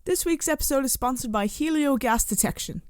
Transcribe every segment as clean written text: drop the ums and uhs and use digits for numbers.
This week's episode is sponsored by Helio Gas Detection.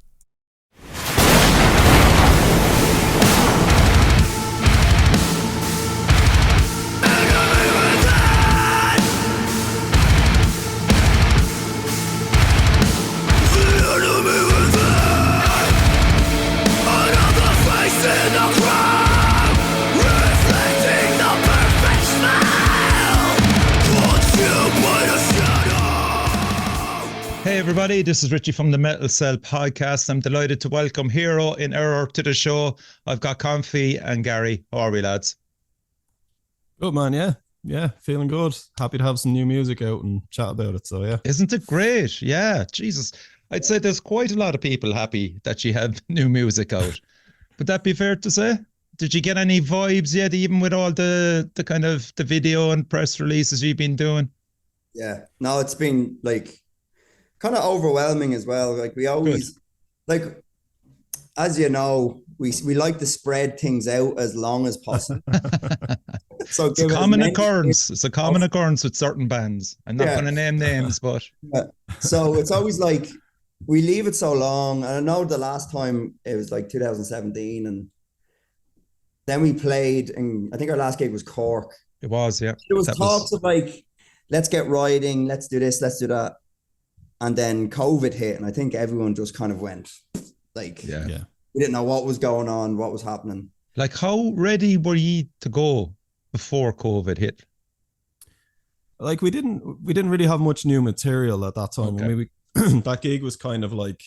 Hey everybody, this is Richie from the Metal Cell podcast. I'm delighted to welcome Hero in Error to the show. I've got Confey and Gary. How are we, lads? Good, man. Yeah, feeling good. Happy to have some new music out and chat about it. So yeah, isn't it great? Yeah, Jesus, I'd say there's quite a lot of people happy that you have new music out. Would that be fair to say? Did you get any vibes yet, even with all the kind of the video and press releases you've been doing? Yeah, no, it's been like kind of overwhelming as well. Like we always, like, as you know, we like to spread things out as long as possible. So it's a common occurrence. It's a common occurrence with certain bands. I'm not going to name names, but so it's always like we leave it so long. And I know the last time it was like 2017, and then we played, and I think our last gig was Cork. It was, yeah. There was talks of like, let's get writing, let's do this, let's do that. And then COVID hit, and I think everyone just kind of went like, we didn't know what was going on, what was happening. Like, how ready were you to go before COVID hit? Like we didn't really have much new material at that time. Okay. I mean, that gig was kind of like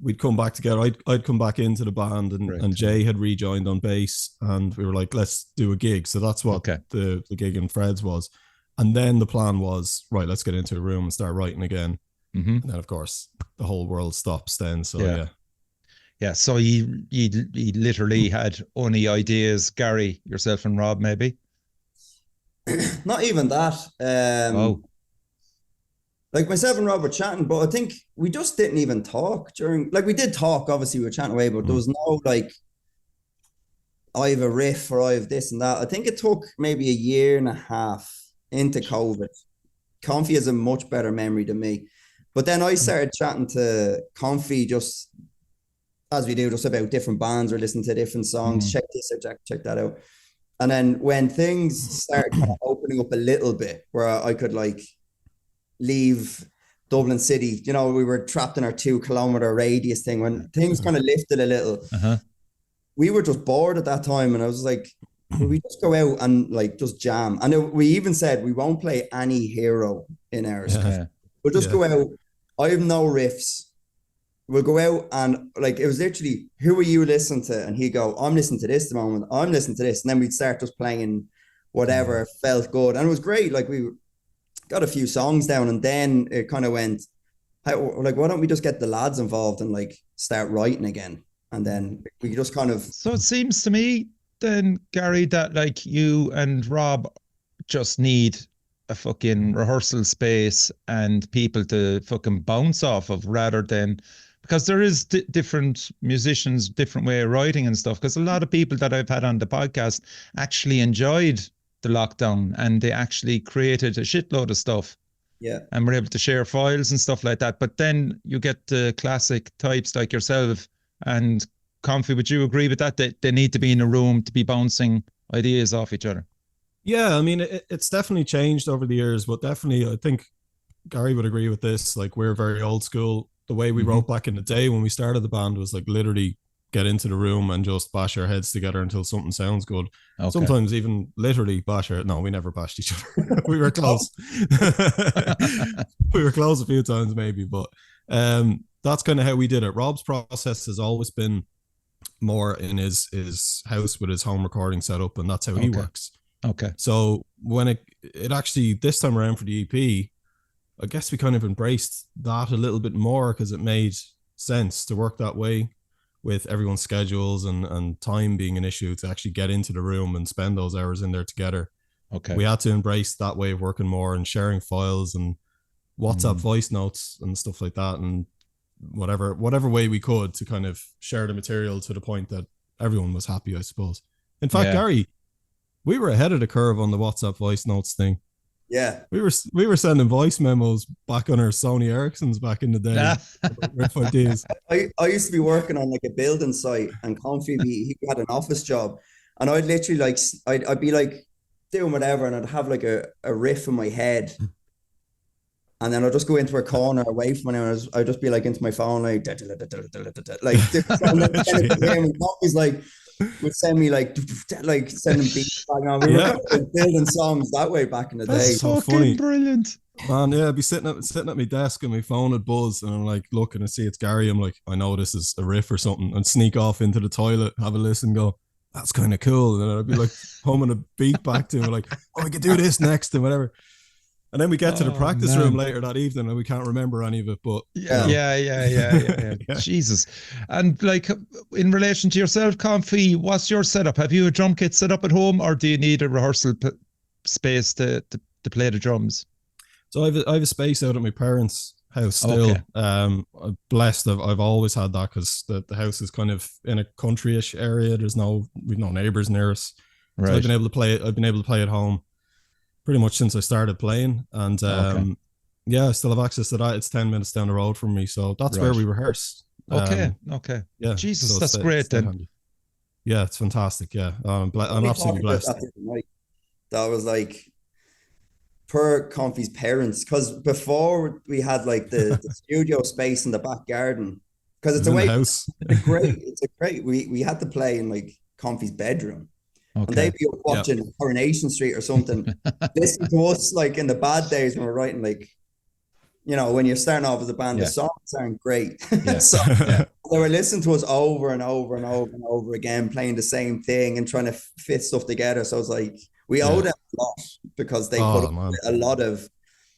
we'd come back together. I'd come back into the band, and Jay had rejoined on bass, and we were like, let's do a gig. So that's what the gig in Fred's was. And then the plan was, right, let's get into a room and start writing again. Mm-hmm. And then, of course, the whole world stops then. So, yeah. So you literally had only ideas, Gary, yourself and Rob, maybe? Not even that. Like myself and Rob were chatting, but I think we just didn't even talk during, like we did talk, obviously we were chatting away, but there was no like, I have a riff or I have this and that. I think it took maybe a year and a half into COVID. Confey has a much better memory than me. But then I started chatting to Confey, just as we do, just about different bands or listening to different songs. Check this out, check that out. And then when things started kind of opening up a little bit, where I could like leave Dublin City, you know, we were trapped in our 2-kilometer radius thing. When things kind of lifted a little, we were just bored at that time. And I was like, we just go out and like just jam. And we even said we won't play any Hero in ours. We'll just go out. I have no riffs. We'll go out and like, it was literally, who are you listening to? And he'd go, I'm listening to this at the moment. I'm listening to this. And then we'd start just playing whatever felt good. And it was great. Like we got a few songs down, and then it kind of went, like, why don't we just get the lads involved and like start writing again? And then we just kind of. So it seems to me then, Gary, that like you and Rob just need a fucking rehearsal space and people to fucking bounce off of, rather than, because there is different musicians, different way of writing and stuff. Because a lot of people that I've had on the podcast actually enjoyed the lockdown, and they actually created a shitload of stuff. Yeah. And were able to share files and stuff like that. But then you get the classic types like yourself and Confey. Would you agree with that? They need to be in a room to be bouncing ideas off each other? Yeah, I mean, it's definitely changed over the years, but definitely I think Gary would agree with this. Like, we're very old school. The way we wrote back in the day when we started the band was like literally get into the room and just bash our heads together until something sounds good. Okay. Sometimes even literally no, we never bashed each other. We were close. We were close a few times maybe, but that's kind of how we did it. Rob's process has always been more in his house with his home recording setup, and that's how he works. Okay. So when it actually, this time around for the EP, I guess we kind of embraced that a little bit more because it made sense to work that way, with everyone's schedules and time being an issue, to actually get into the room and spend those hours in there together. Okay. We had to embrace that way of working more and sharing files and WhatsApp voice notes and stuff like that, and whatever way we could to kind of share the material to the point that everyone was happy, I suppose. In fact, Gary, we were ahead of the curve on the WhatsApp voice notes thing. Yeah. We were sending voice memos back on our Sony Ericssons back in the day. Riff ideas. I used to be working on like a building site, and Confey, he had an office job, and I'd literally like I'd be like doing whatever, and I'd have like a riff in my head, and then I'd just go into a corner away from anyone. I'd just be like into my phone like like Confey's like would send me like sending beats back on. We were building songs that way back in the day. That's so funny. Brilliant. Man, yeah, I'd be sitting at my desk and my phone would buzz, and I'm like looking and see it's Gary. I'm like, I know this is a riff or something, and sneak off into the toilet, have a listen, go, that's kind of cool. And then I'd be like humming a beat back to him, like, oh, we could do this next and whatever. And then we get to the practice room later that evening and we can't remember any of it, but yeah. Jesus. And like in relation to yourself, Confey, what's your setup? Have you a drum kit set up at home, or do you need a rehearsal space to play the drums? So I have a space out at my parents' house still. Okay. I'm blessed. I've always had that because the house is kind of in a country-ish area. We've no neighbors near us. Right. So I've been able to play at home pretty much since I started playing, and I still have access to that. It's 10 minutes down the road from me, so that's where we rehearse. Okay. Yeah, Jesus, so that's great then. Handy. Yeah, it's fantastic. Yeah, I'm absolutely blessed. That was like per Confey's parents, because before we had like the studio space in the back garden, because it's a way house. It's a great. We had to play in like Confey's bedroom. Okay. And they'd be watching Coronation Street or something. Listen to us like in the bad days when we're writing, like, you know, when you're starting off as a band, the songs aren't great. So they were listening to us over and over and over and over again, playing the same thing and trying to fit stuff together. So it's like we owe them a lot because they put a lot of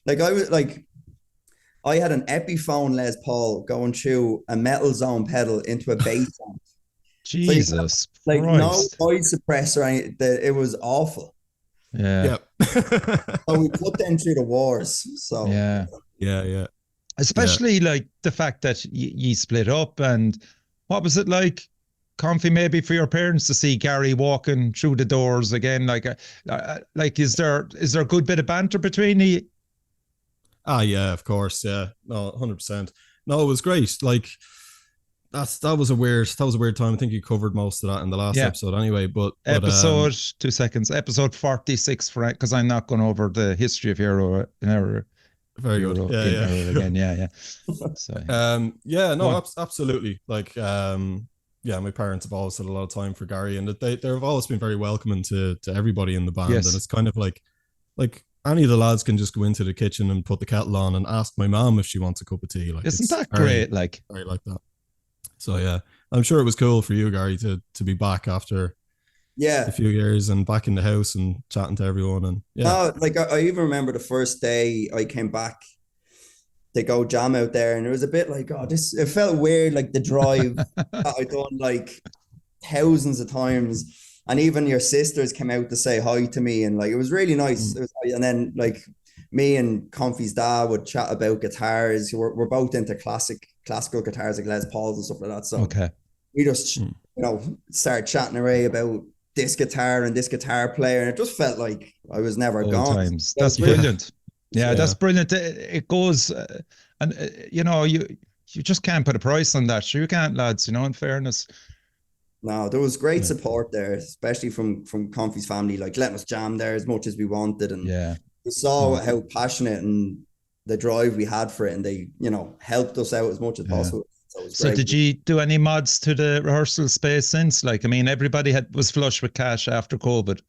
I had an Epiphone Les Paul going through a Metal Zone pedal into a bass amp. Jesus, like no voice suppressor. It was awful. Yeah. So we put them through the wars. So yeah. Especially like the fact that you split up, and what was it like, Confey, maybe for your parents to see Gary walking through the doors again? Like is there a good bit of banter between you? Yeah, of course. Yeah, no, 100%. No, it was great. Like. That was a weird time. I think you covered most of that in the last episode anyway. But episode 2 seconds, episode 46 for it, because I'm not going over the history of Euro in Euro. Very good. Again. Yeah. So absolutely. Like my parents have always had a lot of time for Gary, and they've always been very welcoming to everybody in the band. Yes. And it's kind of like any of the lads can just go into the kitchen and put the kettle on and ask my mom if she wants a cup of tea. Like, isn't that great? Like, very like that. So yeah, I'm sure it was cool for you, Gary, to be back after a few years and back in the house and chatting to everyone. And I even remember the first day I came back to go jam out there, and it was a bit like, it felt weird, like the drive that I'd done like thousands of times, and even your sisters came out to say hi to me, and like it was really nice. And then like me and Confey's dad would chat about guitars. We're both into classical guitars like Les Pauls and stuff like that. So we just started chatting away about this guitar and this guitar player, and it just felt like I was never gone. Times. That's brilliant. Yeah, that's brilliant. It goes, and you just can't put a price on that. Sure, you can't, lads. In fairness. No, there was great support there, especially from Confey's family, like letting us jam there as much as we wanted, and we saw how passionate and the drive we had for it, and they helped us out as much as possible. So did you do any mods to the rehearsal space since? Like, I mean, everybody was flush with cash after COVID.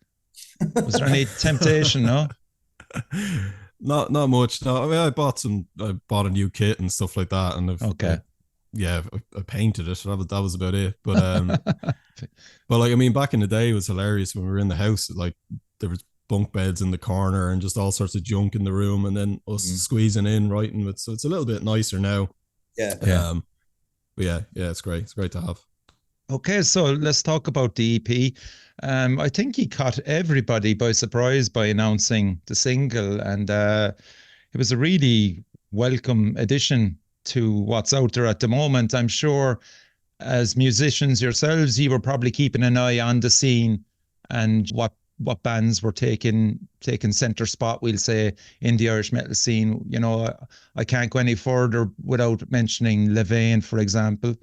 Was there any temptation? No. Not much. No, I mean, I bought a new kit and stuff like that, and I painted it. That was about it. But but like, I mean, back in the day, it was hilarious when we were in the house. Like, there was bunk beds in the corner and just all sorts of junk in the room, and then us squeezing in writing with. So it's a little bit nicer now. But it's great. It's great to have. Okay, so let's talk about the EP. I think he caught everybody by surprise by announcing the single, and it was a really welcome addition to what's out there at the moment. I'm sure as musicians yourselves, you were probably keeping an eye on the scene and what what bands were taking center spot, we'll say, in the Irish metal scene. You know, I can't go any further without mentioning Levain, for example.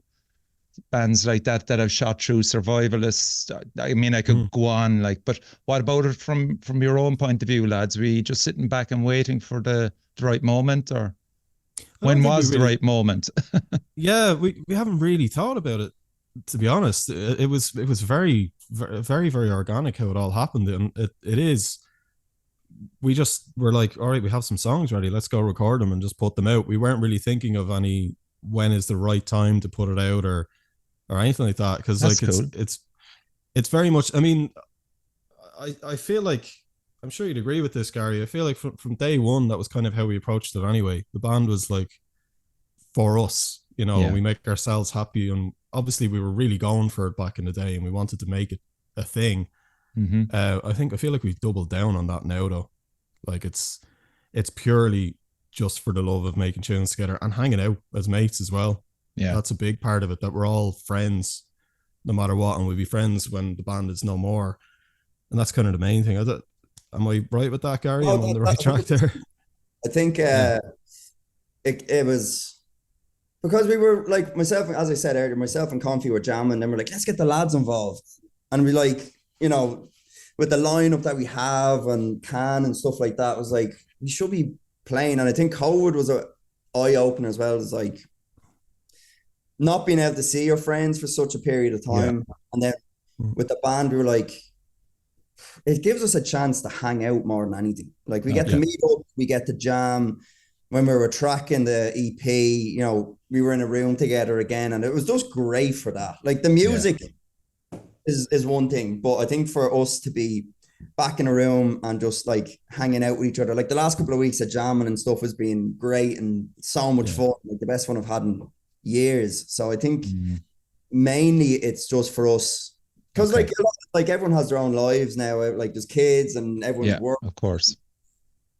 Bands like that have shot through Survivalists. I mean, I could go on, like, but what about it from your own point of view, lads? We just sitting back and waiting for the right moment, or when was the right moment? Yeah, we haven't really thought about it, to be honest. It was very, very, very organic how it all happened, and it is. We just were like, all right, we have some songs ready, let's go record them and just put them out. We weren't really thinking of any when is the right time to put it out or anything like that, because like cool. it's very much. I mean, I feel like, I'm sure you'd agree with this, Gary. I feel like from day one, that was kind of how we approached it anyway. The band was like for us, you know, we make ourselves happy. And obviously we were really going for it back in the day and we wanted to make it a thing. I feel like we've doubled down on that now though. Like it's purely just for the love of making tunes together and hanging out as mates as well. Yeah. That's a big part of it, that we're all friends no matter what. And we'll be friends when the band is no more. And that's kind of the main thing. Am I right with that, Gary? I'm on the right track there. I think it was because we were like, myself, as I said earlier, myself and Confey were jamming, and we're like, let's get the lads involved. And we like, you know, with the lineup that we have and Kaan and stuff like that, was like, we should be playing. And I think COVID was an eye opener as well. It's like not being able to see your friends for such a period of time. And then with the band, we were like, it gives us a chance to hang out more than anything. Like we get to meet up, we get to jam. When we were tracking the EP, you know, we were in a room together again, and it was just great for that. Like the music is one thing, but I think for us to be back in a room and just like hanging out with each other, like the last couple of weeks of jamming and stuff has been great and so much fun, like the best fun I've had in years. So I think mainly it's just for us. Because like everyone has their own lives now, like there's kids and everyone's work. Of course.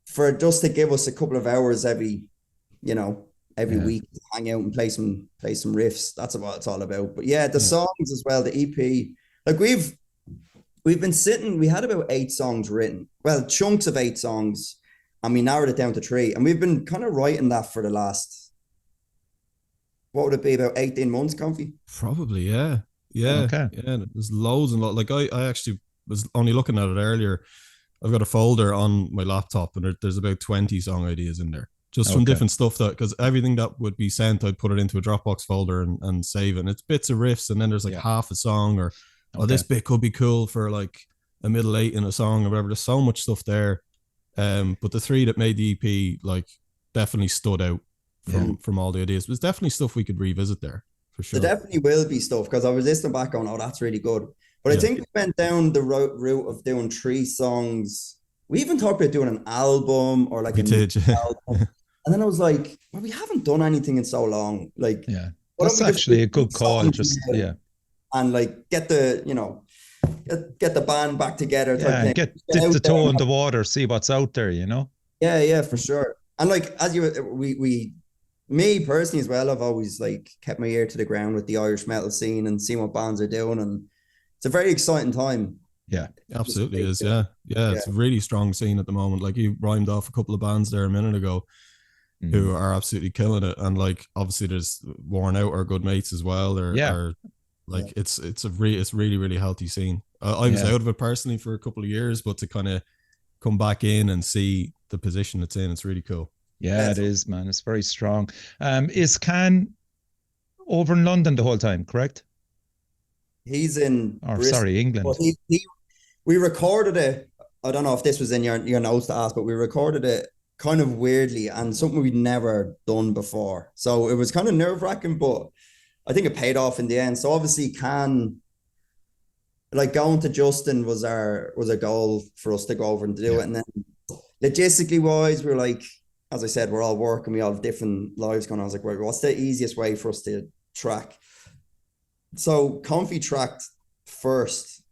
For just to give us a couple of hours every week to hang out and play some riffs. That's what it's all about. But the songs as well, the EP. Like we've been sitting, we had about 8 songs written. Well, chunks of 8 songs, and we narrowed it down to 3. And we've been kind of writing that for the last, what would it be, about 18 months, Confey? Probably, yeah. Yeah, there's loads and loads. Like I actually was only looking at it earlier. I've got a folder on my laptop and there's about 20 song ideas in there, just from different stuff, that because everything that would be sent, I'd put it into a Dropbox folder and save it. And it's bits of riffs, and then there's like half a song, or this bit could be cool for like a middle 8 in a song or whatever. There's so much stuff there. But the 3 that made the EP like definitely stood out from all the ideas. There's definitely stuff we could revisit there. For sure. There definitely will be stuff, because I was listening back on, that's really good. But I think we went down the route of doing 3 songs. We even talked about doing an album or like album. And then I was like, well, we haven't done anything in so long. Like, that's actually a good call. Just and like get the band back together. Dip the toe in the water, see what's out there. You know. Yeah, for sure. And like me personally as well, I've always like kept my ear to the ground with the Irish metal scene and seeing what bands are doing, and it's a very exciting time. Yeah, absolutely is. Yeah, it's a really strong scene at the moment. Like you rhymed off a couple of bands there a minute ago who are absolutely killing it, and like obviously there's Worn Out are good mates as well. It's really, really healthy scene. I was out of it personally for a couple of years, but to kind of come back in and see the position it's in, it's really cool. Yeah, it is, man. It's very strong. Is Kaan over in London the whole time, correct? He's in England. Well, we recorded it. I don't know if this was in your notes to ask, but we recorded it kind of weirdly and something we'd never done before. So it was kind of nerve-wracking, but I think it paid off in the end. So obviously Kaan, like going to Justin was a goal for us to go over and do it. And then logistically wise, we were like, as I said, we're all working, we all have different lives going on. I was like, well, what's the easiest way for us to track? So Confey tracked first,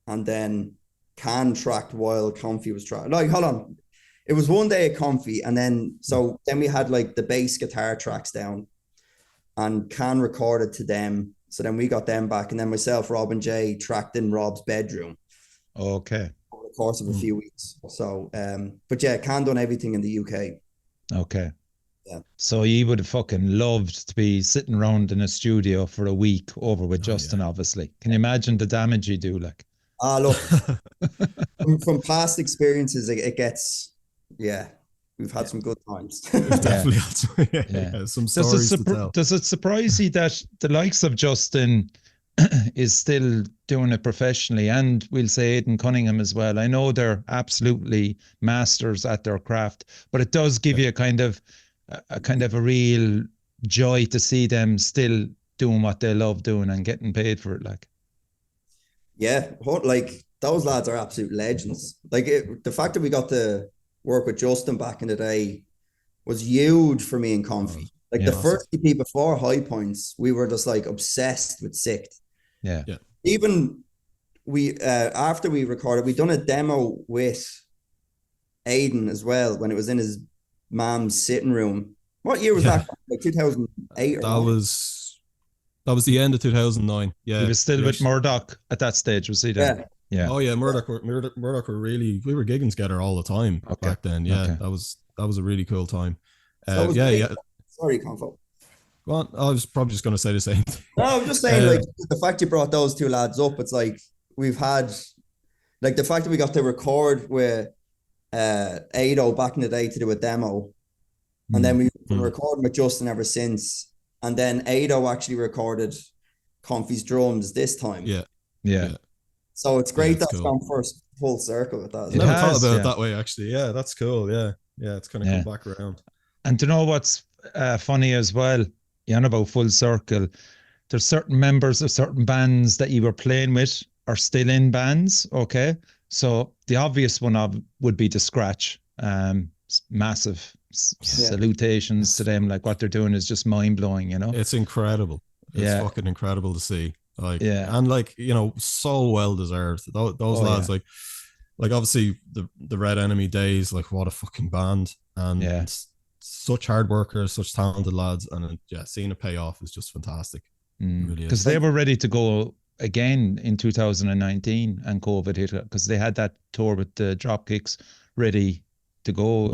and then Kaan tracked while Confey was tracking. Like, hold on. It was one day at Confey, and then we had like the bass guitar tracks down, and Kaan recorded to them. So then we got them back, and then myself, Rob and Jay tracked in Rob's bedroom. Okay. over the course of a few weeks. So, but yeah, Kaan done everything in the UK. Okay. Yeah. So you would have fucking loved to be sitting around in a studio for a week over with Justin, obviously. Can you imagine the damage you do? Like, look, from past experiences, it gets, we've had some good times. We've definitely had some stories to tell. Does it surprise you that the likes of Justin is still doing it professionally, and we'll say Aidan Cunningham as well? I know they're absolutely masters at their craft, but it does give you a kind of a real joy to see them still doing what they love doing and getting paid for it. Like, yeah, like those lads are absolute legends. Like the fact that we got to work with Justin back in the day was huge for me and Confey. Like the first EP before High Points, we were just like obsessed with Sikth. Yeah. Even we after we recorded, we done a demo with Aidan as well when it was in his mom's sitting room. What year was that? Like 2008 or that was the end of 2009. Yeah, he was still with Murdoch at that stage, was he? Then? Yeah. Oh yeah, Murdoch were really, we were gigging together all the time back then. Yeah, that was a really cool time. Sorry, Confo. Well, I was probably just going to say the same thing. No, I'm just saying, like, the fact you brought those two lads up, it's like we've had, like, the fact that we got to record with Ado back in the day to do a demo, and then we've been recording with Justin ever since, and then Ado actually recorded Confey's drums this time. Yeah. So it's great that's gone first full circle with that. I never thought about it that way, actually. Yeah, that's cool. Yeah, it's kind of come back around. And to know what's funny as well, you know, about full circle, there's certain members of certain bands that you were playing with are still in bands, okay? So the obvious one would be The Scratch. Massive salutations to them. Like, what they're doing is just mind-blowing, you know? It's incredible. It's fucking incredible to see. Like, and like, you know, so well deserved. Those lads, like obviously the Red Enemy days, like, what a fucking band. And such hard workers, such talented lads, and seeing it pay off is just fantastic. Because they were ready to go again in 2019 and COVID hit, because they had that tour with the Dropkicks ready to go.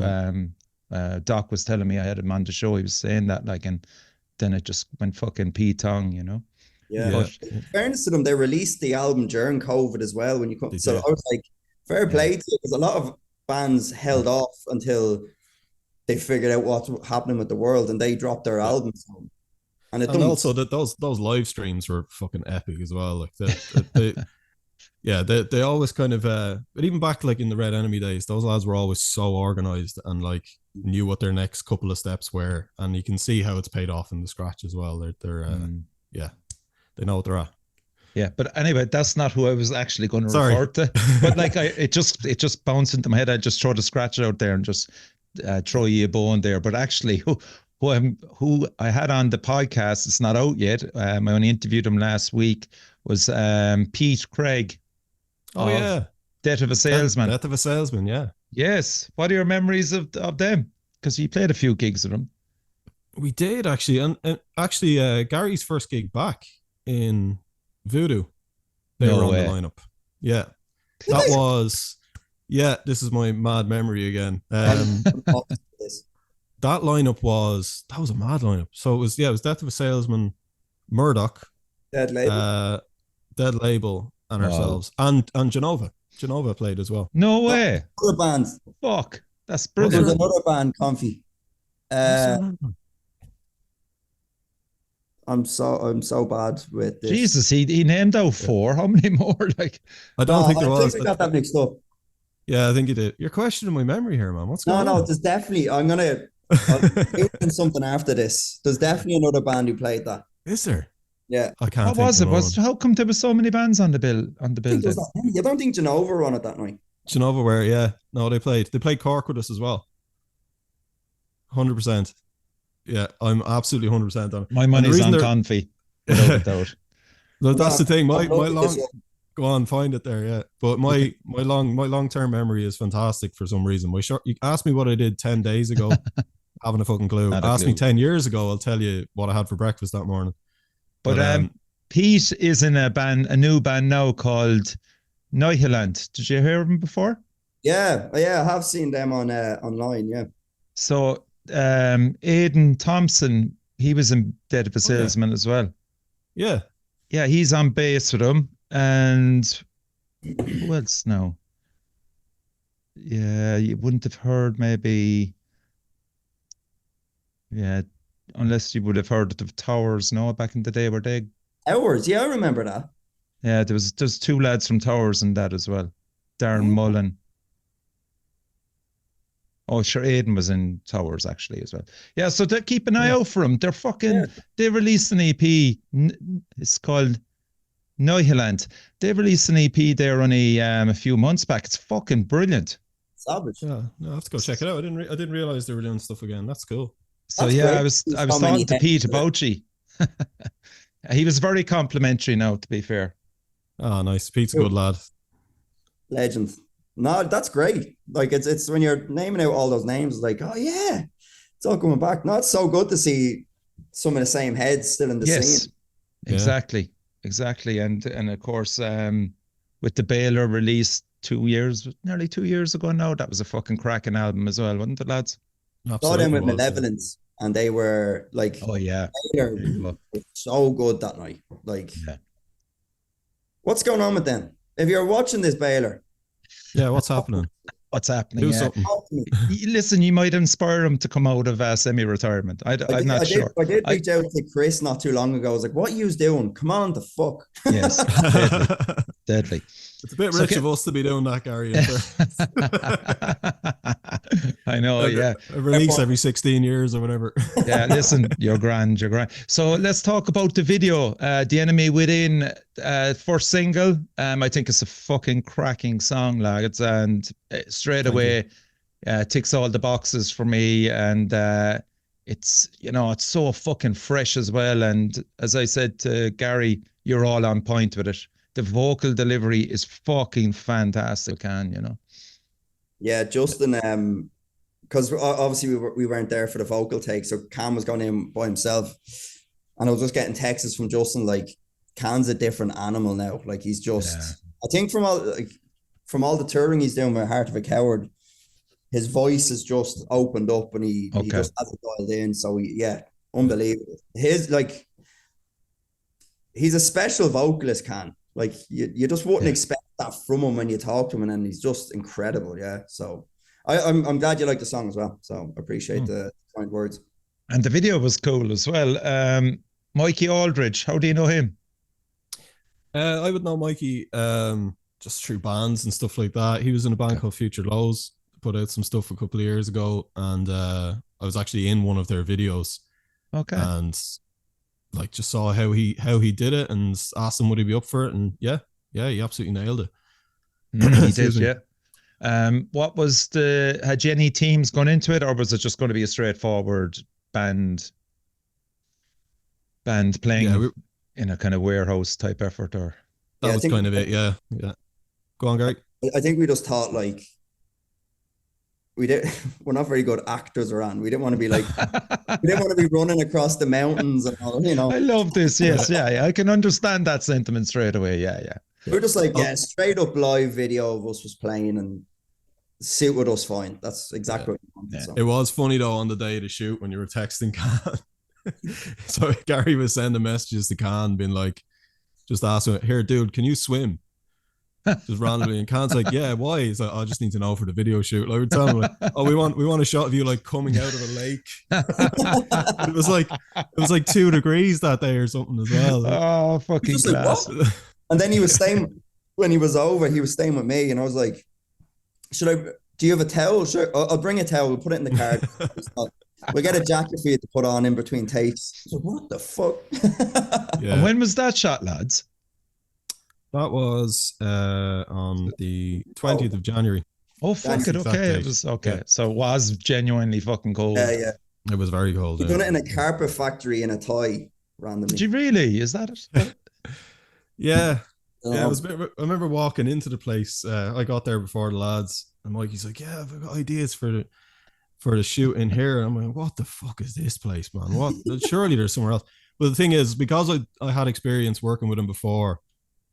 Doc was telling me, I had him on the show, he was saying that, like, and then it just went fucking P-tongue, you know? But in fairness to them, they released the album during COVID as well. When you come, so I was like, fair play to you, because a lot of bands held off until they figured out what's happening with the world, and they dropped their albums. And also that those live streams were fucking epic as well. Like they always kind of but even back like in the Red Enemy days, those lads were always so organized and like knew what their next couple of steps were, and you can see how it's paid off in The Scratch as well. They're they know what they're at. Yeah, but anyway, that's not who I was actually going to refer to. But like, it just bounced into my head. I just throw The Scratch out there and just throw you a bone there. But actually, who I had on the podcast, it's not out yet. I only interviewed him last week. Was Pete Craig. Oh yeah, Death of a Salesman. Death of a Salesman. Yeah. Yes. What are your memories of them? Because you played a few gigs with them. We did actually, and actually, Gary's first gig back in Voodoo, they were on the lineup. Yeah, that was. Yeah, this is my mad memory again. That lineup was a mad lineup. So it was Death of a Salesman, Murdoch, Dead Label, and ourselves, and Genova. Genova played as well. No way. Other bands. Fuck, that's brilliant. There's another band, Confey. I'm so bad with this. Jesus, he named out 4. How many more? Like, I don't think there was. I got that mixed up. Yeah, I think you did. You're questioning my memory here, man. What's going on? No, there's definitely. I'm gonna do something after this. There's definitely another band who played that. Is there? Yeah. I can't. What was it? How come there were so many bands on the bill? You don't think Genova were on it that night? Genova were, yeah. No, they played Cork with us as well. 100%. Yeah, I'm absolutely 100% on it. My money's on Confey. Without doubt. That's the thing. My long. Go on, find it there, yeah. But my long-term memory is fantastic for some reason. You asked me what I did 10 days ago, having a fucking clue. Ask me 10 years ago, I'll tell you what I had for breakfast that morning. But Pete is in a new band now called Neuheland. Did you hear them before? Yeah, I have seen them on online. Yeah. So Aidan Thompson, he was in Dead of a Salesman as well. Yeah. Yeah, he's on bass with them. And who else now? Yeah, you wouldn't have heard maybe. Yeah, unless you would have heard of Towers, no, back in the day, were they? Towers, yeah, I remember that. Yeah, there's two lads from Towers in that as well. Darren Mullen. Oh, sure, Aidan was in Towers actually as well. Yeah, so keep an eye out for them. They're fucking. They released an EP. It's called Neuheland. They released an EP there only a few months back. It's fucking brilliant. Savage. Yeah, no, I have to go check it out. I didn't realize they were doing stuff again. That's cool. So That's yeah, great. I was talking to Pete about you. He was very complimentary now, to be fair. Oh, nice. Pete's a good lad. Legend. No, that's great. Like it's when you're naming out all those names, like, oh yeah, it's all coming back. No, it's so good to see some of the same heads still in the scene. Exactly. And of course, with the Baylor release nearly 2 years ago now, that was a fucking cracking album as well, wasn't it, lads? Saw them with Malevolence, and they were like, oh yeah, Baylor was so good that night. Like, what's going on with them? If you're watching this, Baylor. Yeah, what's happening? What's happening? Do something. Listen, you might inspire him to come out of semi-retirement. I'm not sure. I did reach out to Chris not too long ago. I was like, what are you doing? Come on, the fuck. Yes, deadly. It's a bit rich of us to be doing that, Gary. I know, yeah. A release every 16 years or whatever. Yeah, listen, you're grand. So let's talk about the video. The Enemy Within, first single. I think it's a fucking cracking song, lads, and straight away ticks all the boxes for me. And it's so fucking fresh as well. And as I said to Gary, you're all on point with it. The vocal delivery is fucking fantastic, Kaan, Yeah, Justin, because obviously we weren't there for the vocal take, so Kaan was going in by himself, and I was just getting texts from Justin like, Kaan's a different animal now. Like, he's just, I think from all the touring he's doing with Heart of a Coward, his voice is just opened up, and he just has it dialed in. So unbelievable. He's a special vocalist, Kaan. Like, you just wouldn't expect that from him when you talk to him, and then he's just incredible. Yeah. So I'm glad you like the song as well. So I appreciate the kind words. And the video was cool as well. Mikey Aldridge, how do you know him? I would know Mikey just through bands and stuff like that. He was in a band called Future Lows, put out some stuff a couple of years ago, and I was actually in one of their videos. Okay. And like, just saw how he did it and asked him would he be up for it, and he absolutely nailed it. He did, yeah. What was had you any teams gone into it, or was it just going to be a straightforward band playing in a kind of warehouse type effort? Or that was kind of it, yeah. Go on, Gary. I think we just thought like, we're not very good actors around. We didn't want to be like, we didn't want to be running across the mountains and all, I love this. Yes. Yeah. I can understand that sentiment straight away. Yeah. We're just like, straight up live video of us was playing and suited us fine. That's exactly what we wanted. So. It was funny though on the day of the shoot when you were texting Kaan. So Gary was sending messages to Kaan being like, just asking, here, dude, can you swim? Just randomly, and Kaan's like, yeah, why? He's like, I just need to know for the video shoot. Like, we're telling him, like, oh, we want a shot of you like coming out of a lake. it was like 2 degrees that day or something as well. Oh, fucking class. Like, and then he was staying, when he was over, he was staying with me, and I was like, do you have a towel? Sure, I'll bring a towel, we'll put it in the car. We'll get a jacket for you to put on in between takes. I was like, what the fuck? And when was that shot, lads? That was on the 20th of January. Oh, fuck it. Okay. It was okay. Yeah. So it was genuinely fucking cold. Yeah. It was very cold. You've done it in a carpet factory in a Thai randomly. Did you really? Is that it? Yeah. Yeah. I remember walking into the place. I got there before the lads, and Mikey's like, yeah, I've got ideas for the shoot in here. And I'm like, what the fuck is this place, man? What? Surely there's somewhere else. But the thing is, because I had experience working with him before,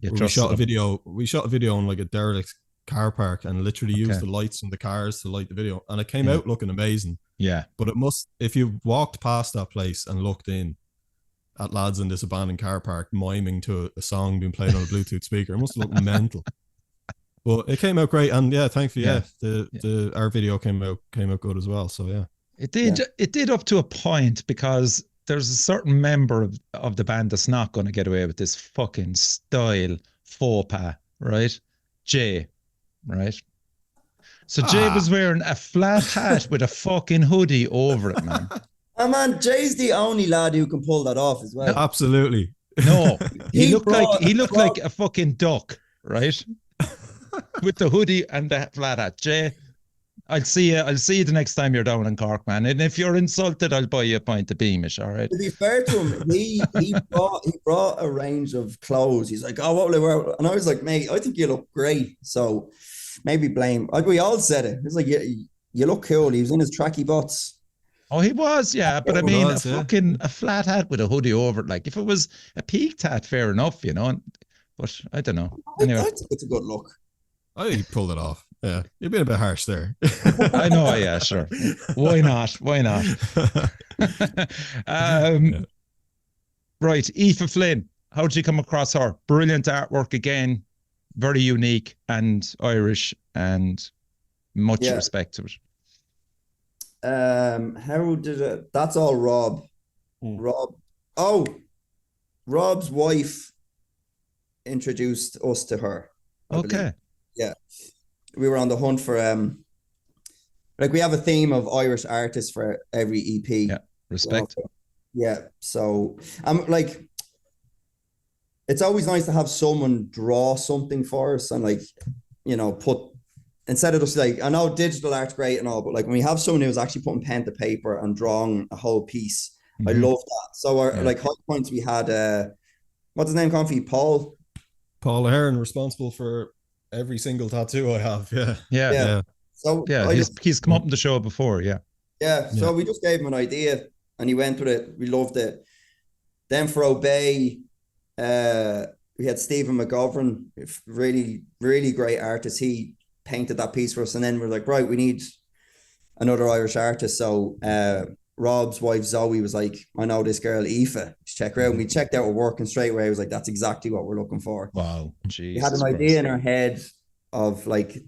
we shot a video. We shot a video on like a derelict car park and literally used the lights from the cars to light the video, and it came out looking amazing. Yeah, but it must, if you walked past that place and looked in at lads in this abandoned car park miming to a song being played on a Bluetooth speaker, it must look mental. But it came out great, and thankfully, our video came out good as well. So it did. Yeah. It did up to a point, because there's a certain member of the band that's not going to get away with this fucking style faux pas, right? Jay, right? So Jay was wearing a flat hat with a fucking hoodie over it, man. Oh man, Jay's the only lad who can pull that off as well. Absolutely. No, he looked like a fucking duck, right? With the hoodie and the flat hat. Jay, I'll see you the next time you're down in Cork, man. And if you're insulted, I'll buy you a pint of Beamish, all right? To be fair to him, he brought a range of clothes. He's like, oh, what will I wear? And I was like, mate, I think you look great. So maybe blame. We all said it. It's like, you look cool. He was in his tracky boots. Oh, he was, yeah. But I mean, a flat hat with a hoodie over it. Like, if it was a peaked hat, fair enough, you know. But I don't know. Anyway. I think it's a good look. I pulled it off. Yeah, you're being a bit harsh there. I know, yeah, sure. Why not? Right, Aoife Flynn. How did you come across her? Brilliant artwork again, very unique and Irish, and much respect to it. How did it? That's all Rob. Rob's wife introduced us to her. I believe. Yeah, we were on the hunt for like, we have a theme of Irish artists for every EP. Yeah, respect. So I'm like, it's always nice to have someone draw something for us, and like, you know, instead of just like, I know digital art's great and all, but like when we have someone who's actually putting pen to paper and drawing a whole piece, I love that. So our like high points, we had what's his name, Confey? Paul Heron, responsible for every single tattoo I have. Yeah. So he's come up on the show before. So we just gave him an idea and he went with it. We loved it. Then for Obey, we had Stephen McGovern, really, really great artist. He painted that piece for us, and then we're like, right, we need another Irish artist. So Rob's wife Zoe was like, I know this girl Aoife, check her out. And we checked out her work, and straight away I was like, that's exactly what we're looking for. Wow. Jesus, we had an idea in our head of like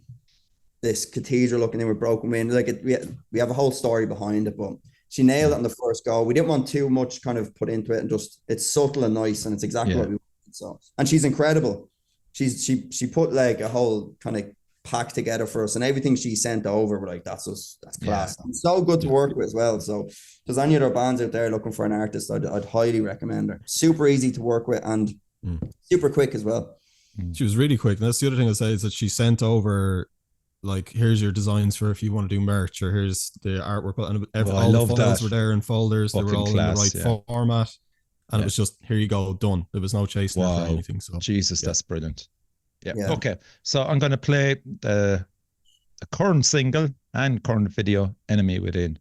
this cathedral looking in with broken windows. Like we have a whole story behind it, but she nailed it on the first go. We didn't want too much kind of put into it, and just, it's subtle and nice, and it's exactly what we wanted. So, and she's incredible. She put like a whole kind of pack together for us, and everything she sent over, we're like, that's class. And so good to work with as well. So if there's any other bands out there looking for an artist, I'd highly recommend her. Super easy to work with and super quick as well. She was really quick. And that's the other thing I say, is that she sent over like, here's your designs for if you want to do merch, or here's the artwork, and all the files were there in folders. Fucking they were all in the right format, and it was just, here you go, done. There was no chasing or anything. So Jesus, that's brilliant. Yeah. Okay. So I'm going to play the current single and current video, Enemy Within.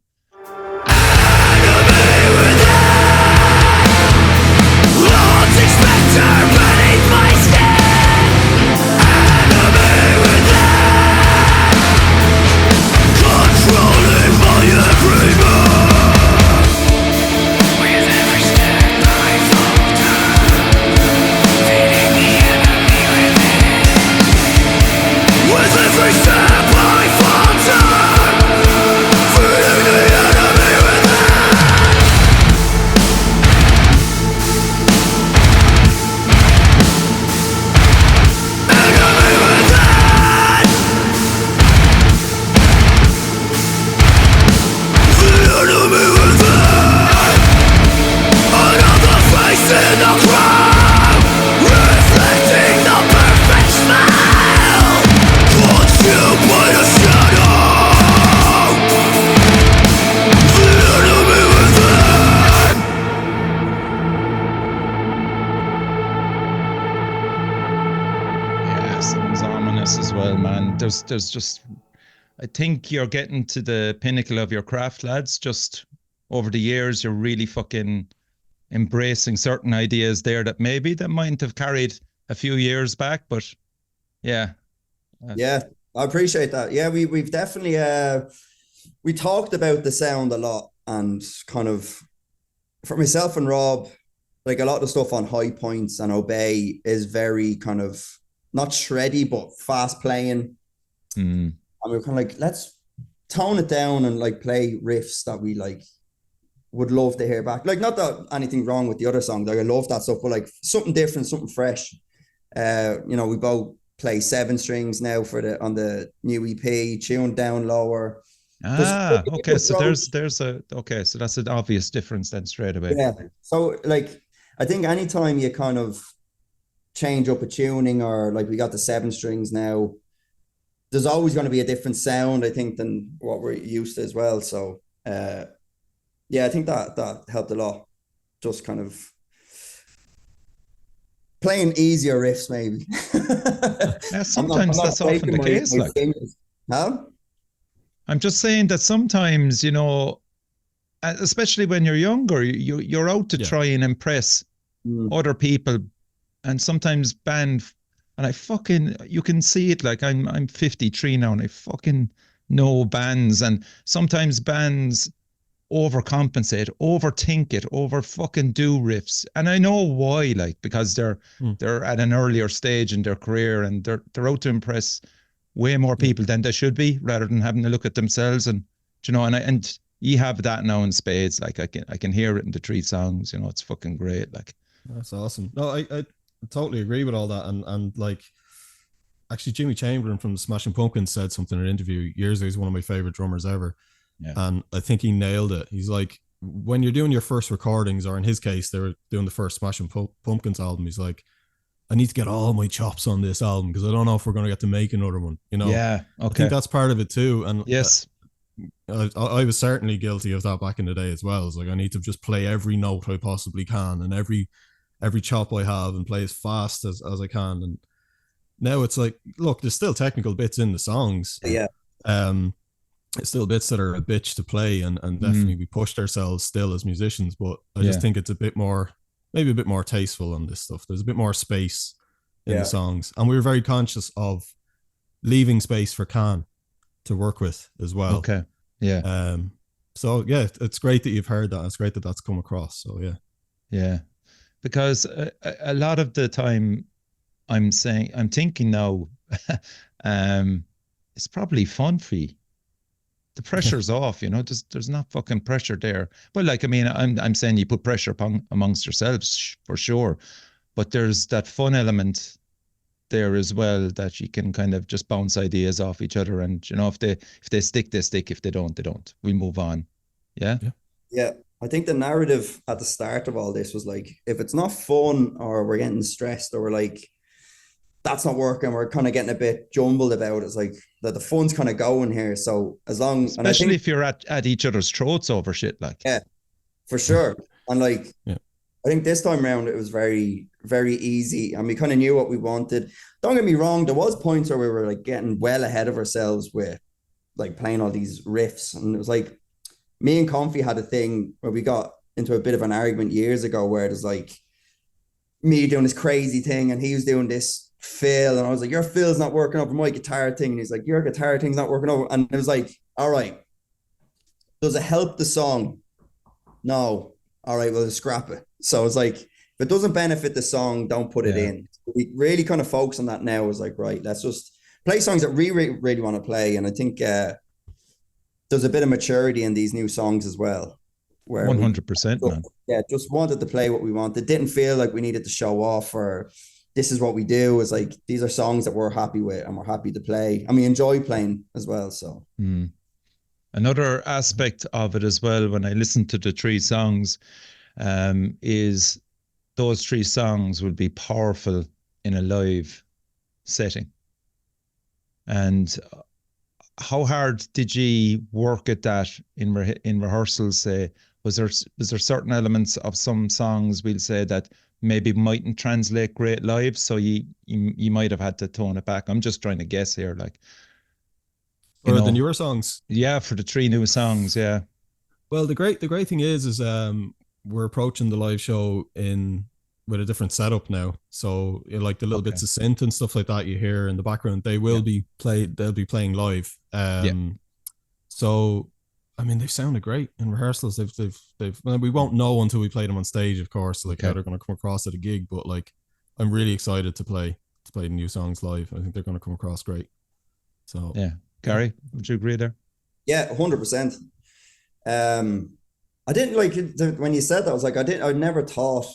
There's just, I think you're getting to the pinnacle of your craft, lads. Just over the years, you're really fucking embracing certain ideas there that maybe that mightn't have carried a few years back, but yeah. Yeah, I appreciate that. Yeah, we've definitely we talked about the sound a lot, and kind of for myself and Rob, like a lot of the stuff on High Points and Obey is very kind of not shreddy but fast playing. And we were kind of like, let's tone it down and like play riffs that we like would love to hear back. Like, not that anything wrong with the other songs, like I love that stuff, but like something different, something fresh. You know, we both play 7 strings now on the new EP, tuned down lower. Okay. So so that's an obvious difference then straight away. Yeah. So like, I think anytime you kind of change up a tuning, or like we got the 7 strings now, there's always going to be a different sound, I think, than what we're used to as well. So yeah, I think that helped a lot. Just kind of playing easier riffs, maybe. Yeah, sometimes that's often the case. Like, huh? I'm just saying that sometimes, you know, especially when you're younger, you're out to try and impress other people, and sometimes you can see it. Like, I'm 53 now, and I fucking know bands, and sometimes bands overcompensate, overthink it, over fucking do riffs, and I know why. Like, because they're at an earlier stage in their career, and they're out to impress way more people than they should be, rather than having to look at themselves. And you know, and you have that now in spades. Like, I can hear it in the 3 songs. You know, it's fucking great. Like, that's awesome. No, I totally agree with all that. And like, actually, Jimmy Chamberlain from the Smashing Pumpkins said something in an interview years ago. He's one of my favorite drummers ever. Yeah. And I think he nailed it. He's like, when you're doing your first recordings, or in his case, they were doing the first Smashing Pumpkins album, he's like, I need to get all my chops on this album, because I don't know if we're going to get to make another one, you know? Yeah, okay. I think that's part of it too. And yes, I was certainly guilty of that back in the day as well. It's like, I need to just play every note I possibly can, and every chop I have, and play as fast as I can. And now it's like, look, there's still technical bits in the songs. Yeah. It's still bits that are a bitch to play, and definitely we pushed ourselves still as musicians, but I just think it's maybe a bit more tasteful on this stuff. There's a bit more space in the songs, and we were very conscious of leaving space for Kaan to work with as well. Okay. Yeah. So yeah, it's great that you've heard that. It's great that that's come across. So yeah, because a lot of the time I'm thinking now, it's probably fun for you. The pressure's off, you know. There's not fucking pressure there. But like, I mean, I'm saying you put pressure amongst yourselves for sure, but there's that fun element there as well, that you can kind of just bounce ideas off each other, and you know, if they stick, they stick. If they don't, they don't. We move on. Yeah. I think the narrative at the start of all this was like, if it's not fun, or we're getting stressed, or we're like, that's not working, we're kind of getting a bit jumbled about it. It's like that the fun's kind of going here. So especially if you're at each other's throats over shit, like. Yeah, for sure. And like, I think this time around it was very, very easy, and we kind of knew what we wanted. Don't get me wrong, there was points where we were like getting well ahead of ourselves with like playing all these riffs, and it was like, me and Confey had a thing where we got into a bit of an argument years ago, where it was like me doing this crazy thing and he was doing this fill, and I was like, your fill's not working over my guitar thing, and he's like, your guitar thing's not working over, and it was like, all right, does it help the song? No. All right, well, scrap it. So it's like, if it doesn't benefit the song, don't put it in. We really kind of focus on that now. Is like, right, let's just play songs that we really want to play. And I think there's a bit of maturity in these new songs as well, where 100%, man. Yeah, just wanted to play what we wanted. Didn't feel like we needed to show off, or this is what we do. It's like, these are songs that we're happy with and we're happy to play, and we enjoy playing as well. So another aspect of it as well, when I listen to the 3 songs, is those 3 songs will be powerful in a live setting. And how hard did you work at that in rehearsals? Say, was there certain elements of some songs, we'll say, that maybe mightn't translate great live, so you might have had to tone it back? I'm just trying to guess here, like. Or the newer songs? Yeah, for the 3 new songs, yeah. Well, the great thing is we're approaching the live show in with a different setup now. So like the little bits of synth and stuff like that you hear in the background, they will be played. They'll be playing live. So I mean, they've sounded great in rehearsals. They've. We won't know until we play them on stage, of course. Like how they're going to come across at a gig. But like, I'm really excited to play the new songs live. I think they're going to come across great. So yeah, Gary, would you agree there? Yeah, 100%. I didn't like it when you said that. I was like, I never thought.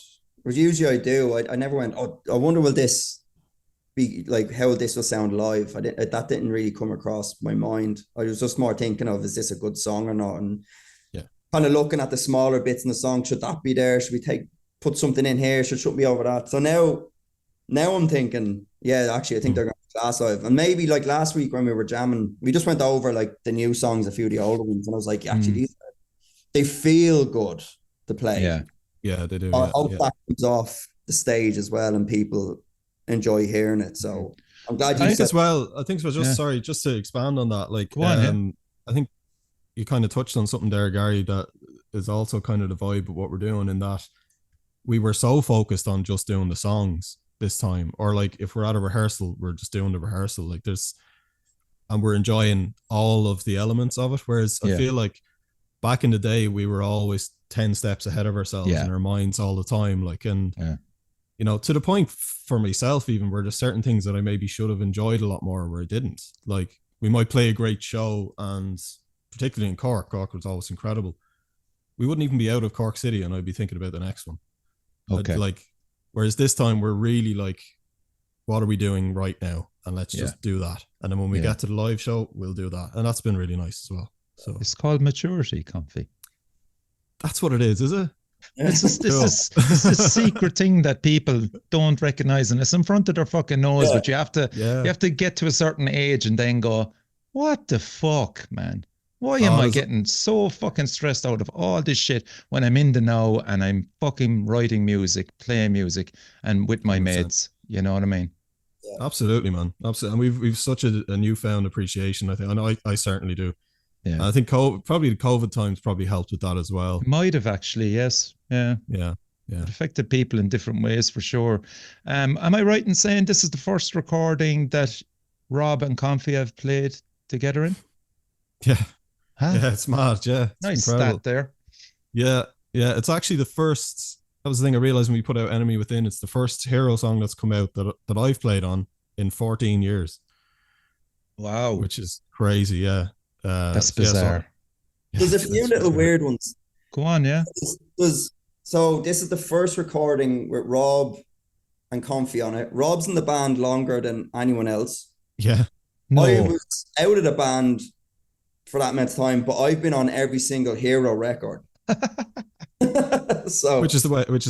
Which usually I do. I never went. Oh, I wonder will this be like how this will sound live. That didn't really come across my mind. I was just more thinking of, is this a good song or not? And kind of looking at the smaller bits in the song. Should that be there? Should we put something in here? Should be over that? So now I'm thinking, yeah, actually, I think they're going to class live. And maybe like last week when we were jamming, we just went over like the new songs, a few of the older ones, and I was like, actually, they feel good to play. Yeah, they do. I hope that comes off the stage as well, and people enjoy hearing it. So I'm glad you said. I think as well. Sorry, just to expand on that. Like, I think you kind of touched on something there, Gary, that is also kind of the vibe of what we're doing. In that we were so focused on just doing the songs this time, or like if we're at a rehearsal, we're just doing the rehearsal. Like and we're enjoying all of the elements of it. Whereas I feel like back in the day, we were always 10 steps ahead of ourselves in our minds all the time. Like, and you know, to the point for myself, even where there's certain things that I maybe should have enjoyed a lot more where I didn't. Like, we might play a great show, and particularly in Cork was always incredible. We wouldn't even be out of Cork City and I'd be thinking about the next one. Like, whereas this time we're really like, what are we doing right now? And let's just do that. And then when we get to the live show, we'll do that. And that's been really nice as well. So it's called maturity, Confey. That's what it is it? It's this secret thing that people don't recognize, and it's in front of their fucking nose. But you have to get to a certain age and then go, what the fuck, man? Why am I getting so fucking stressed out of all this shit when I'm in the now and I'm fucking writing music, playing music, and with my 100%. Mates? You know what I mean? Yeah. Absolutely, man. Absolutely. And we've such a newfound appreciation. I think. I know I certainly do. Yeah. I think probably the COVID times probably helped with that as well. Might have actually, yes. Yeah. It affected people in different ways for sure. Am I right in saying this is the first recording that Rob and Confey have played together in? Yeah. Huh? Yeah, it's mad. Yeah. It's nice incredible. Stat there. Yeah. Yeah. It's actually the first. That was the thing I realized when we put out Enemy Within. It's the first Hero song that's come out that I've played on in 14 years. Wow. Which is crazy. Yeah. That's bizarre. There's a few little weird ones. Go on, yeah. So this is the first recording with Rob and Confey on it. Rob's in the band longer than anyone else. Yeah. No. I was out of the band for that amount of time, but I've been on every single Hero record. So which is the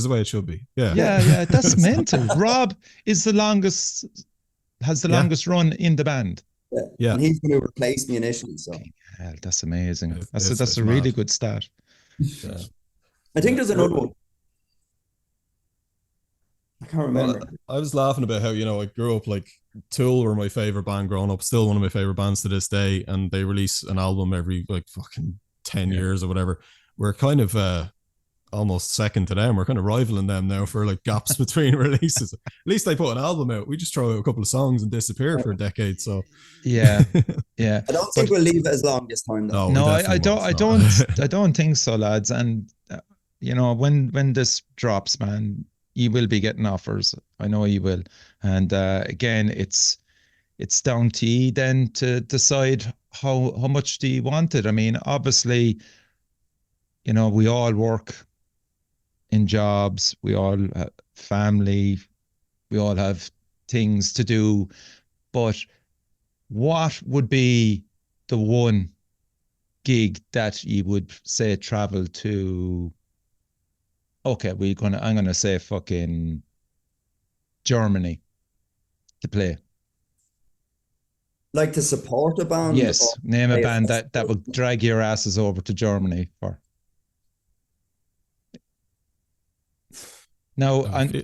way it should be. Yeah. Yeah. That's mental. Rob is the longest run in the band. Yeah. And he's going to replace me initially. So that's amazing. That's a really good start. Yeah. I think there's another one. I can't remember. I was laughing about how, I grew up like Tool were my favorite band growing up, still one of my favorite bands to this day, and they release an album every like fucking 10 years or whatever. We're kind of almost second to them. We're kind of rivaling them now for like gaps between releases. At least they put an album out. We just throw out a couple of songs and disappear for a decade. So yeah. I don't think we'll leave it as long this time though. No, I don't think so, lads. And when this drops, man, you will be getting offers. I know you will. And again, it's down to you then to decide how much do you want it. I mean, obviously, we all work in jobs, we all have family, we all have things to do, but what would be the one gig that you would say travel to? Okay, I'm gonna say fucking Germany to play. Like to support a band? Yes, name a band that would drag your asses over to Germany for. Now, and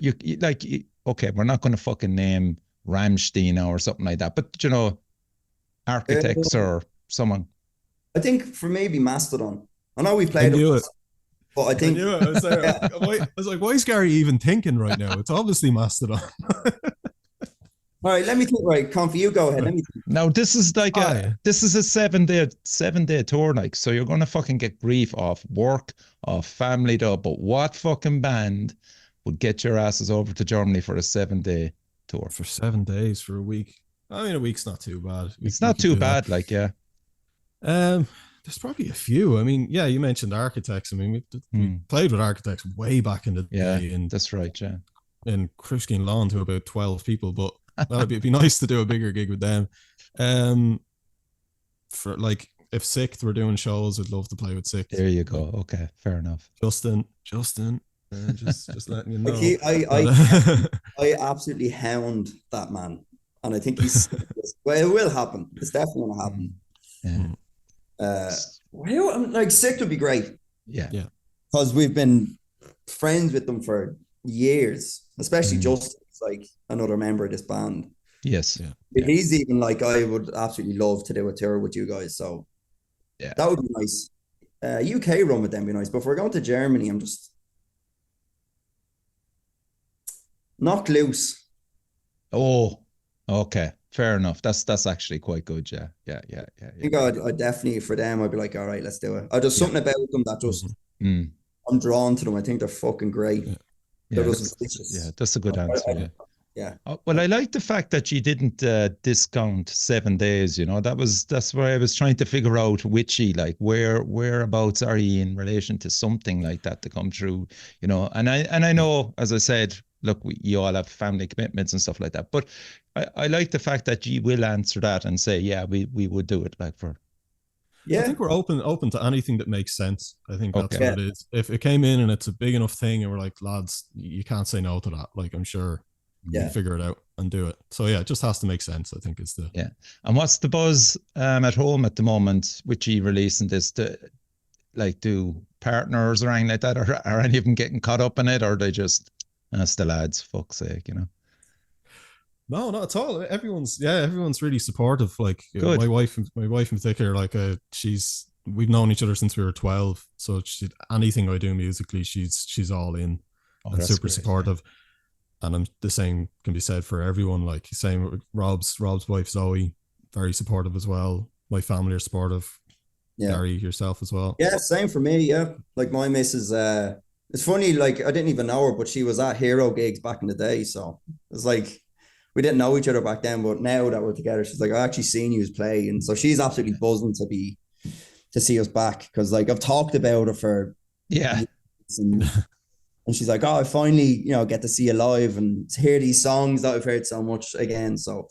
okay, we're not going to fucking name Rammstein or something like that, but Architects or someone. I think for maybe Mastodon. I know we played it. But I think I was, I was like, why is Gary even thinking right now? It's obviously Mastodon. All right, let me think. Right, Confey, you go ahead. Let me think. Now this is like this is a 7-day tour, like, so you're gonna fucking get grief off work, off family though. But what fucking band would get your asses over to Germany for a 7-day tour? For 7 days, for a week. I mean, a week's not too bad. It's not too bad, like, yeah. There's probably a few. I mean, yeah, you mentioned Architects. I mean, we played with Architects way back in the day. And that's right, yeah. In Crushkin Lawn to about 12 people, but it'd be nice to do a bigger gig with them. For like, if Sikth were doing shows, I'd love to play with Sikth. There you go. Okay, fair enough. Justin, just letting you know. I absolutely hound that man, and I think he's well. It will happen. It's definitely going to happen. Like Sikth would be great. Yeah, because we've been friends with them for years, especially Justin. Like another member of this band. Yes. He's even like, I would absolutely love to do a tour with you guys. So yeah, that would be nice. UK run with them would be nice. But if we're going to Germany, I'm just Knocked Loose. Oh, okay. Fair enough. That's actually quite good. Yeah. I think I'd definitely, for them, I'd be like, all right, let's do it. There's something about them that just I'm drawn to them. I think they're fucking great. That's a good answer. Yeah. Well, I like the fact that you didn't discount 7 days. You know, that's where I was trying to figure out whereabouts are you in relation to something like that to come through. You know, and I know, as I said, look, you all have family commitments and stuff like that. But I like the fact that you will answer that and say, yeah, we would do it like for. Yeah, I think we're open to anything that makes sense. I think that's what it is. If it came in and it's a big enough thing and we're like, lads, you can't say no to that. Like, I'm sure we'll figure it out and do it. So yeah, it just has to make sense, I think, is the... Yeah. And what's the buzz at home at the moment with you releasing this? Do partners or anything like that? Or are any of them getting caught up in it? Or are they just, it's the lads, fuck's sake, you know? No, not at all. Everyone's really supportive. Like my wife in particular, like we've known each other since we were 12. So anything I do musically, she's all in and super supportive. And the same can be said for everyone. Like same with Rob's wife Zoe, very supportive as well. My family are supportive. Yeah. Gary, yourself as well. Yeah, same for me. Yeah, like my missus. It's funny. Like I didn't even know her, but she was at Hero gigs back in the day. So it's like. We didn't know each other back then, but now that we're together, she's like, I actually seen you play. And so she's absolutely buzzing to see us back. Because like I've talked about it for years and she's like, oh, I finally, get to see you live and hear these songs that I've heard so much again. So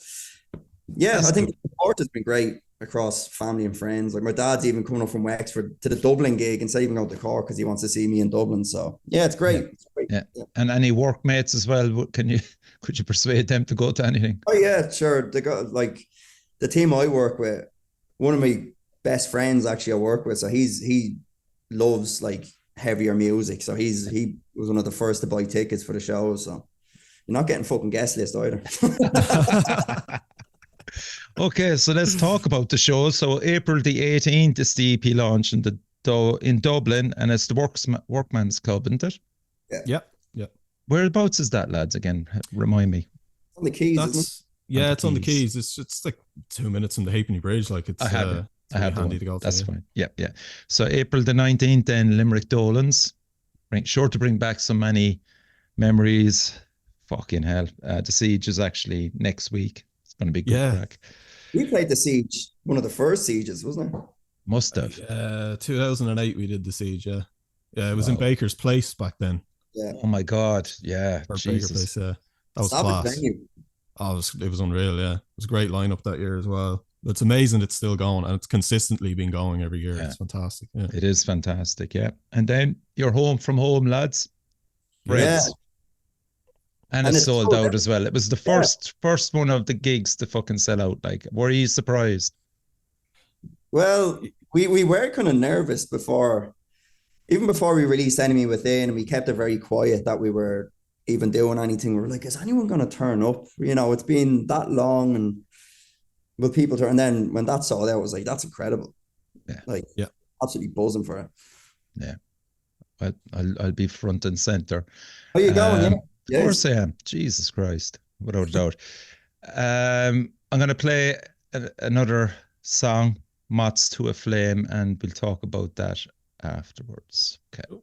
yeah, I think the support has been great across family and friends. Like my dad's even coming up from Wexford to the Dublin gig instead of even going to Cork because he wants to see me in Dublin. So yeah, it's great. It's great. Yeah. And any workmates as well? Could you persuade them to go to anything? Oh yeah, sure. They got like the team I work with. One of my best friends actually I work with. So he loves like heavier music. So he was one of the first to buy tickets for the show. So you're not getting fucking guest list either. Okay, so let's talk about the show. So April the 18th is the EP launch in Dublin, and it's the Workman's Club, isn't it? Yeah. Whereabouts is that, lads? Again, remind me. On the Keys, isn't it? It's on the Keys. It's like 2 minutes from the Halfpenny Bridge. Like it's I have handy to go. That's fine. Yeah. So April the 19th, then Limerick Dolan's. Sure to bring back so many memories. Fucking hell. The Siege is actually next week. It's going to be good crack. We played the Siege, one of the first Sieges, wasn't it? Must have. 2008 we did the Siege, yeah. Yeah, it was in Baker's Place back then. Yeah. Oh my God. Yeah. Jesus. Baker Place, that was class. It was unreal, yeah. It was a great lineup that year as well. It's amazing it's still going and it's consistently been going every year. Yeah. It's fantastic. Yeah. It is fantastic, yeah. And then you're home from home, lads. Breads. Yeah. And it's sold out as well. It was the first one of the gigs to fucking sell out. Like, were you surprised? Well, we were kind of nervous even before we released Enemy Within, and we kept it very quiet that we were even doing anything. We were like, is anyone going to turn up? It's been that long, and will people turn? And then when that sold out, I was like, that's incredible. Yeah. Like, absolutely buzzing for it. Yeah. I'll be front and center. Oh, you going? Yeah. Of course I am. Jesus Christ, without a doubt. I'm going to play another song, Moths to a Flame, and we'll talk about that afterwards. Okay.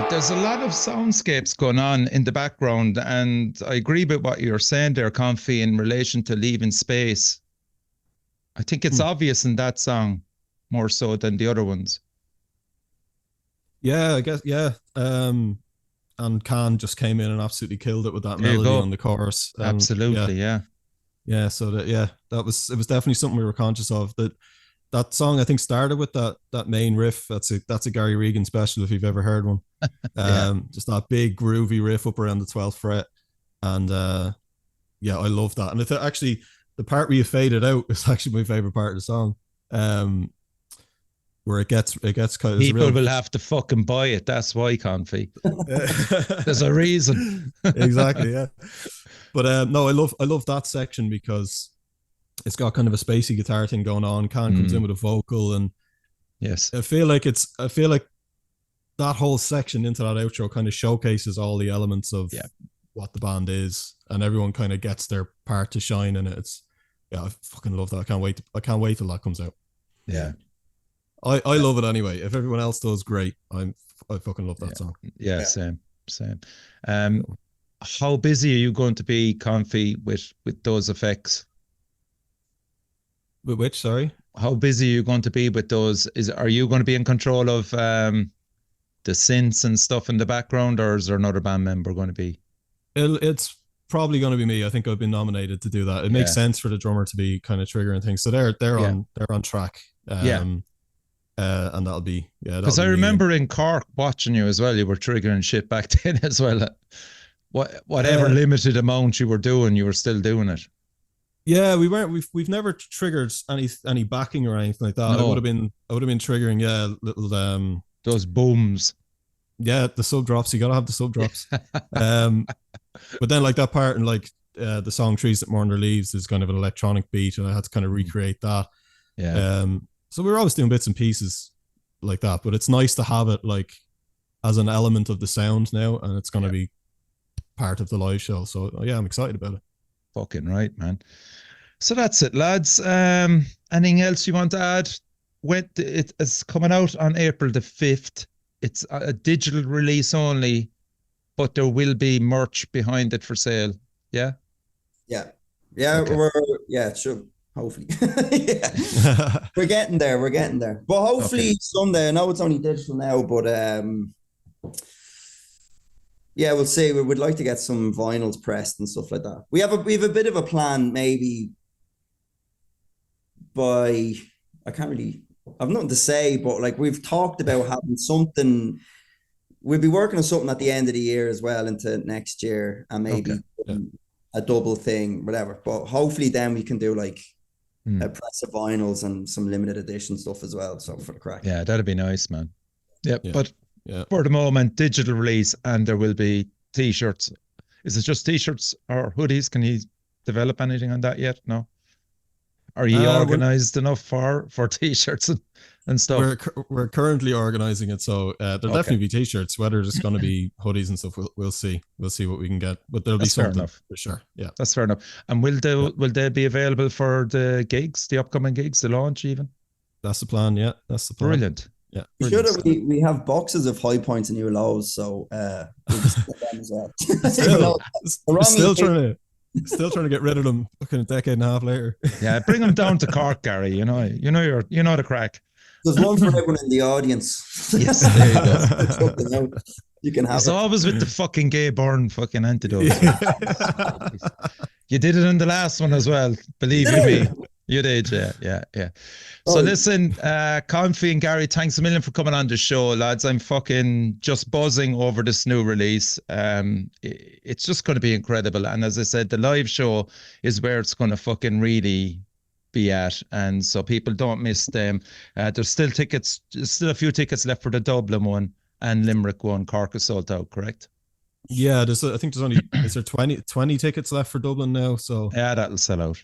There's a lot of soundscapes going on in the background, and I agree with what you're saying there, Confey, in relation to leaving space. I think it's obvious in that song more so than the other ones. Yeah, I guess, yeah. And Kaan just came in and absolutely killed it with that melody on the chorus. Absolutely, yeah. Yeah, so it was definitely something we were conscious of. That song, I think, started with that main riff. That's a Gary Regan special if you've ever heard one. Just that big groovy riff up around the 12th fret, and I love that. And actually the part where you fade it out is actually my favorite part of the song, where it gets kind of people will have to fucking buy it. That's why, Confey. There's a reason. Exactly, yeah. But no, I love that section because it's got kind of a spacey guitar thing going on. Kaan comes in with a vocal, and yes, I feel like that whole section into that outro kind of showcases all the elements of what the band is, and everyone kind of gets their part to shine in it. I fucking love that. I can't wait till that comes out. Yeah. I love it anyway. If everyone else does, great. I fucking love that song. Yeah, same. How busy are you going to be, Confey, with those effects? With which, sorry? How busy are you going to be with those? Are you going to be in control of the synths and stuff in the background, or is there another band member going to be? It's probably going to be me. I think I've been nominated to do that. It makes sense for the drummer to be kind of triggering things. So they're on track. And that'll be because I remember in Cork watching you as well. You were triggering shit back then as well. Whatever limited amount you were doing, you were still doing it. Yeah, we weren't. We've never triggered any backing or anything like that. No. I would have been triggering little those booms. Yeah, the sub drops. You gotta have the sub drops. But then like that part and like the song "Trees That Mourn Their Leaves" is kind of an electronic beat, and I had to kind of recreate that. Yeah. So we were always doing bits and pieces like that, but it's nice to have it like as an element of the sound now, and it's going to be part of the live show. So yeah, I'm excited about it. Fucking right, man. So that's it, lads. Anything else you want to add? It's coming out on April the 5th. It's a digital release only, but there will be merch behind it for sale. Yeah? Yeah. Okay. Sure. Hopefully. We're getting there. But hopefully someday, I know it's only digital now, but we'll see. We would like to get some vinyls pressed and stuff like that. We have a bit of a plan, maybe I've nothing to say, but like we've talked about having something. We'll be working on something at the end of the year as well into next year, and maybe a double thing, whatever. But hopefully then we can do like a press of vinyls and some limited edition stuff as well. So for the crack. Yeah, that'd be nice, man. But for the moment, digital release, and there will be t-shirts. Is it just t-shirts or hoodies? Can you develop anything on that yet? No. Are you organized enough for t-shirts and stuff? We're currently organizing it, so there'll definitely be t-shirts. Whether it's going to be hoodies and stuff, we'll see. We'll see what we can get, but there'll be something for sure. Yeah, that's fair enough. And will they be available for the gigs, the upcoming gigs, the launch even? That's the plan. Yeah, that's the plan. Brilliant. Yeah, we have boxes of high points and new lows, so we'll just get them as well. Still trying to get rid of them. Fucking a decade and a half later. Yeah, bring them down to Cork, Gary. You know the crack. There's one for everyone in the audience. Yes, there you go. You can have. It's always with the fucking gay burn fucking antidote. You did it in the last one as well. Believe you me. You did, yeah. So listen, Confey and Gary, thanks a million for coming on the show, lads. I'm fucking just buzzing over this new release. It's just going to be incredible. And as I said, the live show is where it's going to fucking really be at. And so people don't miss them. There's still a few tickets left for the Dublin one and Limerick one. Cork is sold out, correct? Yeah, I think there's only 20 tickets left for Dublin now, so yeah, that'll sell out.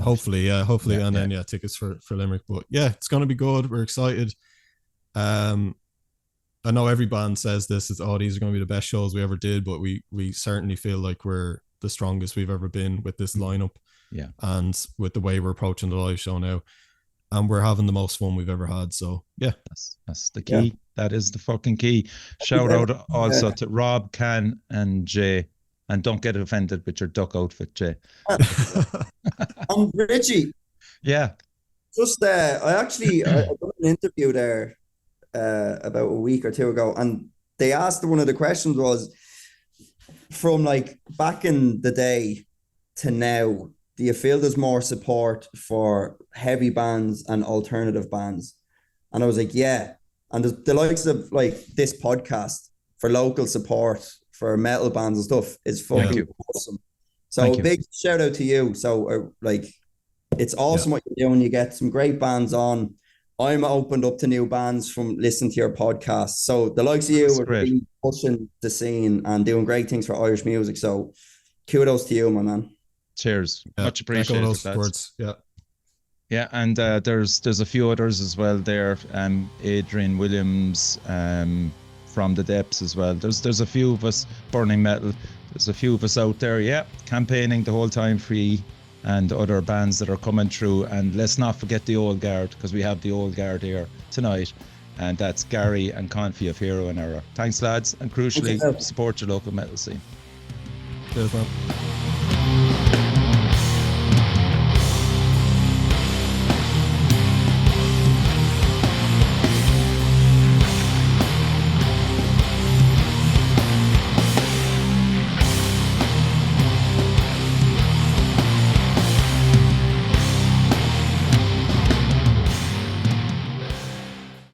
Hopefully, and then tickets for Limerick. But yeah, it's going to be good. We're excited. I know every band says this is, these are going to be the best shows we ever did, but we certainly feel like we're the strongest we've ever been with this lineup. Yeah, and with the way we're approaching the live show now, and we're having the most fun we've ever had. So yeah, that's the key. Yeah. That is the fucking key. Shout out also to Rob, Kaan, and Jay. And don't get offended with your duck outfit, Jay. And Richie. Yeah. Just I done an interview there about a week or two ago, and they asked, one of the questions was, from like back in the day to now, do you feel there's more support for heavy bands and alternative bands? And I was like, yeah. And the likes of like this podcast for local support for metal bands and stuff is fucking awesome. So big shout out to you. So it's awesome what you're doing. You get some great bands on. I'm opened up to new bands from listening to your podcast. So the likes of you are really pushing the scene and doing great things for Irish music. So kudos to you, my man. Cheers. Much appreciated. Yeah, and there's a few others as well there. Adrian Williams from the Depths as well. There's a few of us, Burning Metal. There's a few of us out there, campaigning the whole time free, and other bands that are coming through. And let's not forget the old guard, because we have the old guard here tonight, and that's Gary and Confey of Hero and Error. Thanks, lads, and crucially, support your local metal scene. Cheers, man.